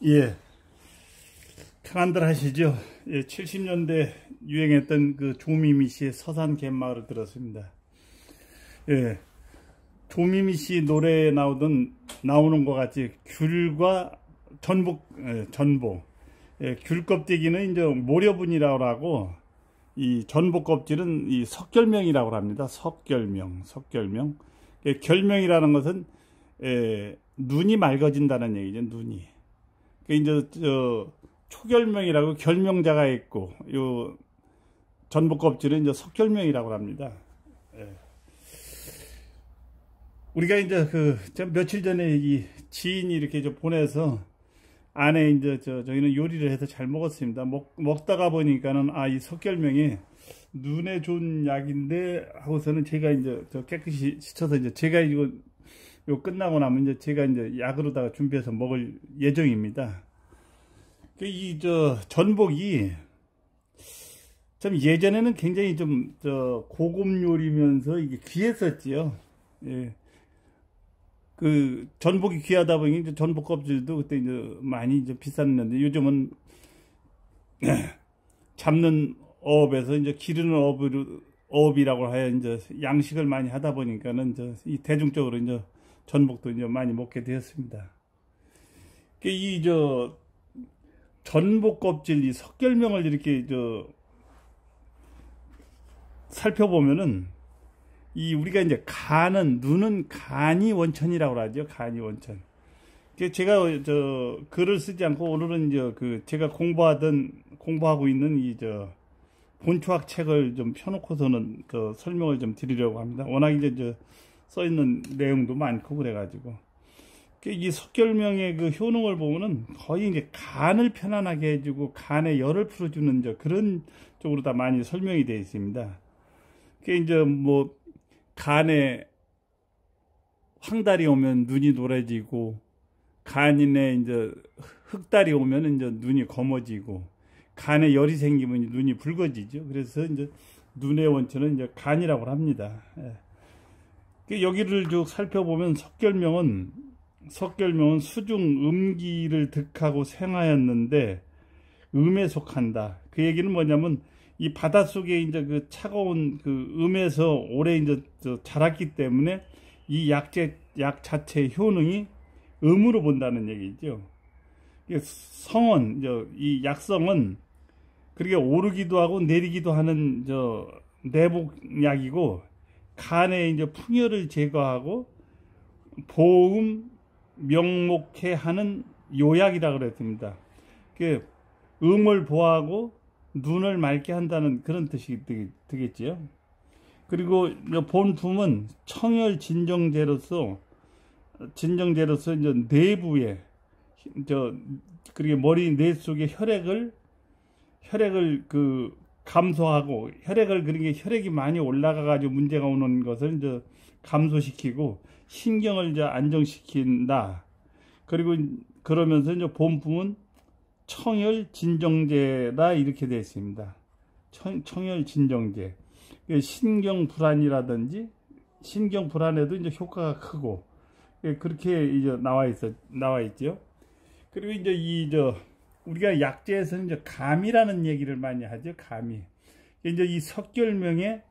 예, 편안들 하시죠? 예, 70년대 유행했던 그 조미미 씨의 서산 갯마을을 들었습니다. 예, 조미미 씨 노래에 나오는 것 같이 귤과 전복, 귤 껍데기는 이제 모려분이라고 하고, 이 전복 껍질은 이 석결명이라고 합니다. 석결명. 결명이라는 것은 눈이 맑아진다는 얘기죠. 눈이. 이제 초결명이라고 결명자가 있고, 요 전복 껍질은 이제 석결명이라고 합니다. 예. 우리가 이제 며칠 전에 이 지인이 이렇게 보내서 안에 이제 저희는 요리를 해서 잘 먹었습니다. 먹다가 보니까는 이 석결명이 눈에 좋은 약인데 하고서는 제가 이제 깨끗이 씻어서 이제 제가 이거 끝나고 나면 이제 제가 이제 약으로다가 준비해서 먹을 예정입니다. 이 전복이 참 예전에는 굉장히 좀 고급 요리면서 이게 귀했었지요. 예. 그 전복이 귀하다 보니 이제 전복 껍질도 그때 이제 많이 이제 비쌌는데 요즘은 잡는 어업에서 이제 기르는 어업이라고 하여 이제 양식을 많이 하다 보니까는 이 대중적으로 이제 전복도 이제 많이 먹게 되었습니다. 이 전복 껍질 이 석결명을 이렇게 살펴보면은 우리가 이제 눈은 간이 원천이라고 하죠. 간이 원천. 제가 글을 쓰지 않고 오늘은 이제 제가 공부하고 있는 이 본초학 책을 좀 펴놓고서는 설명을 좀 드리려고 합니다. 워낙 이제 써 있는 내용도 많고 그래가지고 이 석결명의 그 효능을 보면은 거의 이제 간을 편안하게 해주고 간에 열을 풀어주는 그런 쪽으로 다 많이 설명이 되어 있습니다. 이제 간에 황달이 오면 눈이 노래지고, 간에 이제 흑달이 오면 이제 눈이 검어지고, 간에 열이 생기면 눈이 붉어지죠. 그래서 이제 눈의 원천은 이제 간이라고 합니다. 예. 여기를 쭉 살펴보면 석결명은 수중 음기를 득하고 생하였는데 음에 속한다. 그 얘기는 뭐냐면 이 바닷속에 이제 차가운 음에서 오래 이제 자랐기 때문에 이 약 자체의 효능이 음으로 본다는 얘기죠. 이 약성은 그렇게 오르기도 하고 내리기도 하는 내복약이고, 간에 이제 풍열을 제거하고 보음 명목해 하는 요약이라 그랬습니다. 음을 보하고 눈을 맑게 한다는 그런 뜻이 되겠지요. 그리고 본품은 청열 진정제로서 이제 내부에 그리고 머리 뇌 속에 혈액을 감소하고 그러니까 혈액이 많이 올라가 가지고 문제가 오는 것을 이제 감소시키고 신경을 이제 안정시킨다. 그리고 그러면서 이제 본품은 청열 진정제다 이렇게 되어 있습니다. 청열 진정제. 신경 불안이라든지 신경 불안에도 이제 효과가 크고 그렇게 이제 나와 있죠. 그리고 이제 우리가 약재에서는 이제 감이라는 얘기를 많이 하죠. 감이. 이제 이 석결명에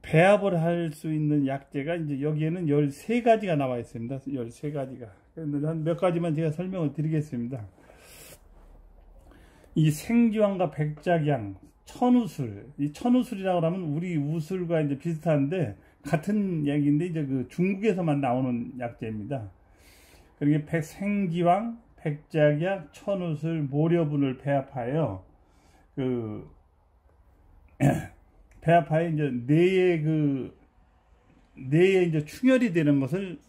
배합을 할 수 있는 약재가 이제 여기에는 13가지가 나와 있습니다. 13가지가. 한 몇 가지만 제가 설명을 드리겠습니다. 이 생지황과 백작양, 천우술. 이 천우술이라고 하면 우리 우술과 이제 비슷한데 같은 얘기인데 이제 중국에서만 나오는 약재입니다. 그리고 생지황, 백작약, 천우술, 모려분을 배합하여 배 아파에 이제 뇌에 이제 충혈이 되는 것을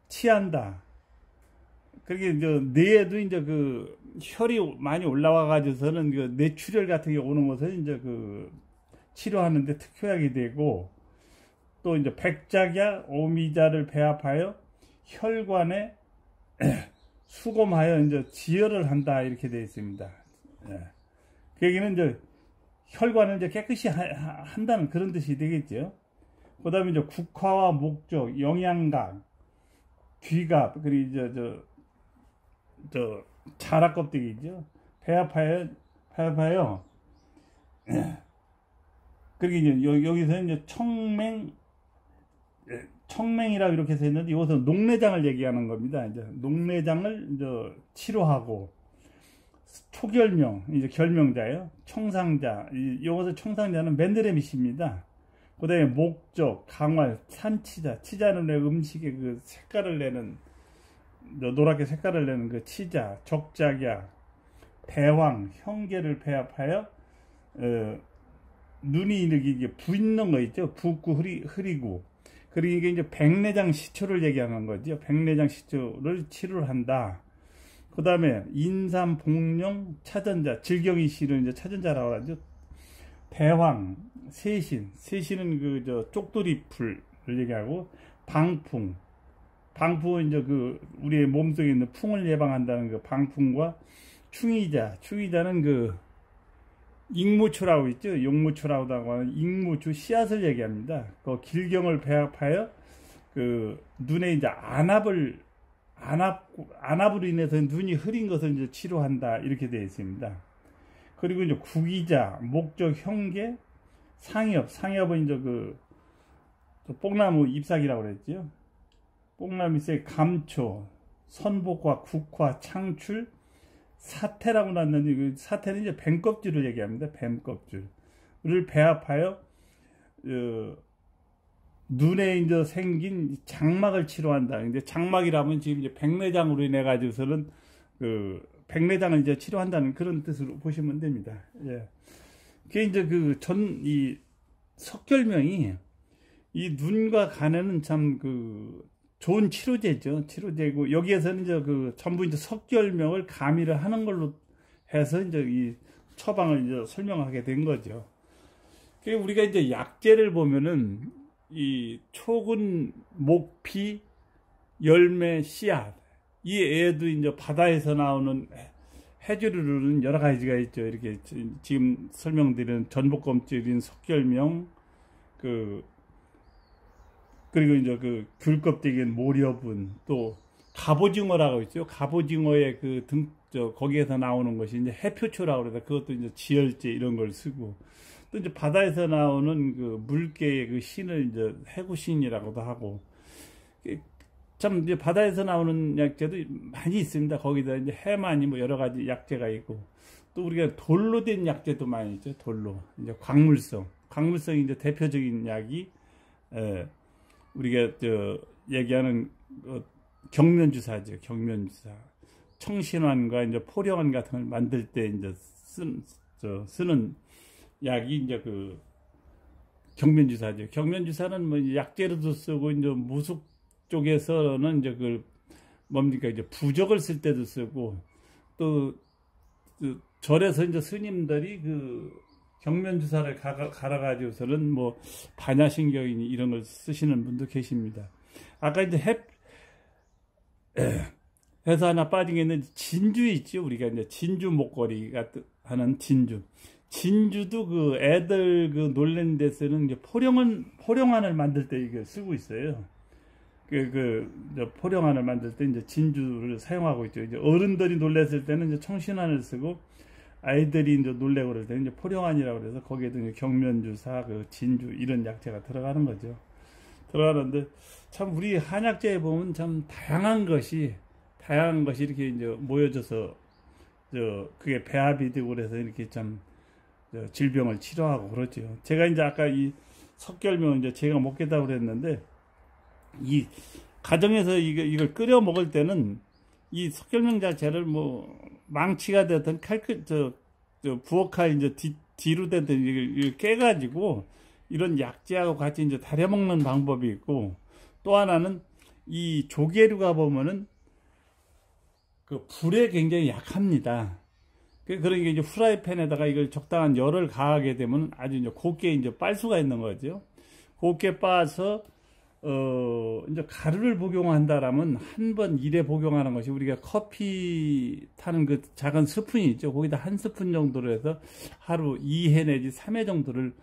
치한다. 그렇게 이제 뇌에도 이제 그 혈이 많이 올라와 가지고서는 그 뇌출혈 같은 게 오는 것을 이제 그 치료하는데 특효약이 되고, 또 이제 백작야 오미자를 배합하여 혈관에 수검하여 이제 지혈을 한다 이렇게 되어 있습니다. 예. 그 얘기는 이제 혈관을 이제 깨끗이 한다는 그런 뜻이 되겠죠. 그 다음에 이제 국화와 목적, 영양각, 귀갑, 그리고 이제 자락 껍데기죠. 배합하여 그리고 이제 여기서 이제 청맹이라고 이렇게 써 있는데, 이것은 녹내장을 얘기하는 겁니다. 이제 녹내장을 이제 치료하고, 초결명, 이제 결명자예요. 청상자, 이것은 청상자는 맨드레미씨입니다. 그 다음에 목적, 강활, 산치자, 치자는 음식의 그 색깔을 내는, 노랗게 색깔을 내는 그 치자, 적작야, 대왕, 형계를 배합하여 눈이 이렇게 부있는 거 있죠. 붓고 흐리고. 그리고 이게 이제 백내장 시초를 얘기하는 거죠. 백내장 시초를 치료를 한다. 그 다음에 인삼, 복령, 차전자, 질경이 씨를 이제 차전자라고 하죠. 대황, 세신은 그 쪽두리풀을 얘기하고, 방풍은 이제 그 우리의 몸속에 있는 풍을 예방한다는 그 방풍과 충의자는 그 익무추라고 있죠. 용무추라고 하는 익무추 씨앗을 얘기합니다. 그 길경을 배합하여 그 눈에 이제 안압으로 인해서 눈이 흐린 것을 이제 치료한다 이렇게 되어 있습니다. 그리고 이제 구기자, 목적, 형계, 상엽은 이제 그 뽕나무 잎사귀라고 그랬죠. 뽕나무 잎사귀, 감초, 선복과 국화, 창출, 사태라고 났는데, 그 사태는 이제 뱀껍질을 얘기합니다. 뱀껍질을 배합하여 눈에 이제 생긴 장막을 치료한다. 근데 장막이라면 지금 이제 백내장으로 인해 가지고서는 그 백내장을 이제 치료한다는 그런 뜻으로 보시면 됩니다. 예. 그게 이제 이 석결명이 이 눈과 간에는 참 그 좋은 치료제고, 여기에서는 이제 전부 이제 석결명을 가미를 하는 걸로 해서 이제 이 처방을 이제 설명하게 된 거죠. 우리가 이제 약재를 보면은 이 초근, 목피, 열매, 씨앗, 이 애도 이제 바다에서 나오는 해조류는 여러 가지가 있죠. 이렇게 지금 설명드린 전복껍질인 석결명, 그리고 이제 귤껍데기인 모려분, 또 갑오징어라고 있죠. 갑오징어의 거기에서 나오는 것이 이제 해표초라고 그래서 그것도 이제 지혈제 이런 걸 쓰고, 또 이제 바다에서 나오는 물개의 신을 이제 해구신이라고도 하고, 참 이제 바다에서 나오는 약재도 많이 있습니다. 거기다 이제 해마니 뭐 여러 가지 약재가 있고, 또 우리가 돌로 된 약재도 많이 있죠. 돌로 이제 광물성이 이제 대표적인 약이 우리가 얘기하는 경면주사죠. 경면주사. 청신환과 이제 포령환 같은 걸 만들 때 이제 쓰는 약이 이제 경면주사죠. 경면주사는 뭐 약재로도 쓰고, 이제 무속 쪽에서는 이제 이제 부적을 쓸 때도 쓰고, 또 절에서 이제 스님들이 경면주사를 갈아가지고서는 뭐 반야신경이니 이런 걸 쓰시는 분도 계십니다. 아까 이제 해서 하나 빠진 게 있는데, 진주 있죠. 우리가 이제 진주 목걸이가 하는 진주도 애들 놀래는 데 쓰는 이제 포령환을 만들 때 이거 쓰고 있어요. 포령환을 만들 때 이제 진주를 사용하고 있죠. 이제 어른들이 놀랬을 때는 이제 청신환을 쓰고, 아이들이 이제 놀래고 그럴 때는 이제 포령환이라고 그래서 거기에도 이제 경면주사, 진주 이런 약재가 들어가는 거죠. 들어가는데 참 우리 한약재에 보면 참 다양한 것이 이렇게 이제 모여져서 그게 배합이 되고 그래서 이렇게 참 질병을 치료하고 그렇죠. 제가 이제 아까 이 석결명 이제 제가 먹겠다고 그랬는데, 이 가정에서 이걸 끓여 먹을 때는 이 석결명 자체를 뭐 망치가 되든 부엌칼 이제 뒤로 된 이걸 깨가지고 이런 약재하고 같이 이제 다려 먹는 방법이 있고, 또 하나는 이 조개류가 보면은 그 불에 굉장히 약합니다. 그러니까 이제 후라이팬에다가 이걸 적당한 열을 가하게 되면 아주 이제 곱게 이제 빨 수가 있는 거죠. 곱게 빻아서 이제 가루를 복용한다라면 한 번 일에 복용하는 것이, 우리가 커피 타는 그 작은 스푼이 있죠. 거기다 한 스푼 정도로 해서 하루 2회 내지 3회 정도를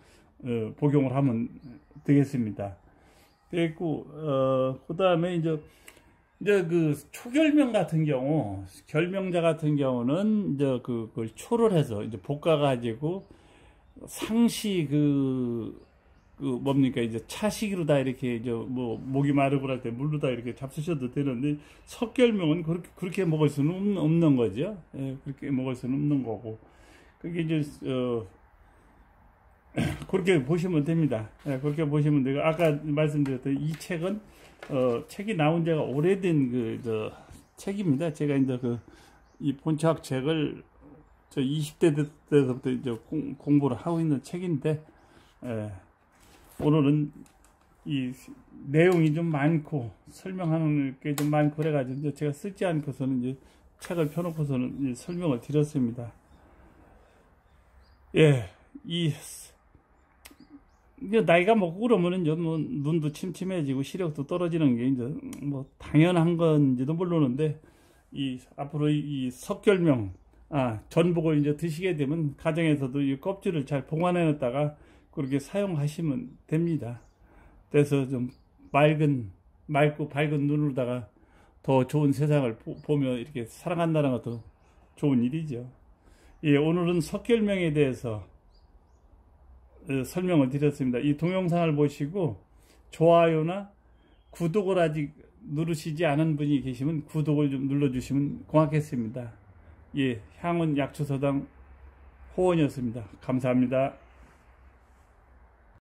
복용을 하면 되겠습니다. 그리고 그 다음에 이제 그 초결명 같은 경우, 결명자 같은 경우는 이제 그걸 초를 해서 이제 볶아 가지고 상시 뭡니까, 이제 차식으로 다 이렇게 이제 뭐 목이 마르고 할 때 물로 다 이렇게 잡수셔도 되는데, 석결명은 그렇게 먹을 수는 없는 거죠. 예, 그렇게 먹을 수는 없는 거고, 그게 이제 그렇게 보시면 됩니다. 예, 그렇게 보시면 되고, 아까 말씀드렸던 이 책은 책이 나온 지가 오래된 책입니다. 제가 이제 이 본책 책을 저 20대 때부터 이제 공부를 하고 있는 책인데, 오늘은 이 내용이 좀 많고 설명하는 게 좀 많고 그래가지고 제가 쓰지 않고서는 이제 책을 펴놓고서는 이제 설명을 드렸습니다. 예, 이제 나이가 먹고 그러면은 이제 뭐 눈도 침침해지고 시력도 떨어지는 게 이제 뭐 당연한 건지도 모르는데, 앞으로 이 석결명, 전복을 이제 드시게 되면 가정에서도 이 껍질을 잘 보관해 놨다가 그렇게 사용하시면 됩니다. 그래서 좀 맑고 밝은 눈으로다가 더 좋은 세상을 보며 이렇게 살아간다는 것도 좋은 일이죠. 예, 오늘은 석결명에 대해서 설명을 드렸습니다. 이 동영상을 보시고 좋아요나 구독을 아직 누르시지 않은 분이 계시면 구독을 좀 눌러주시면 고맙겠습니다. 예, 향은 약초서당 호원이었습니다. 감사합니다.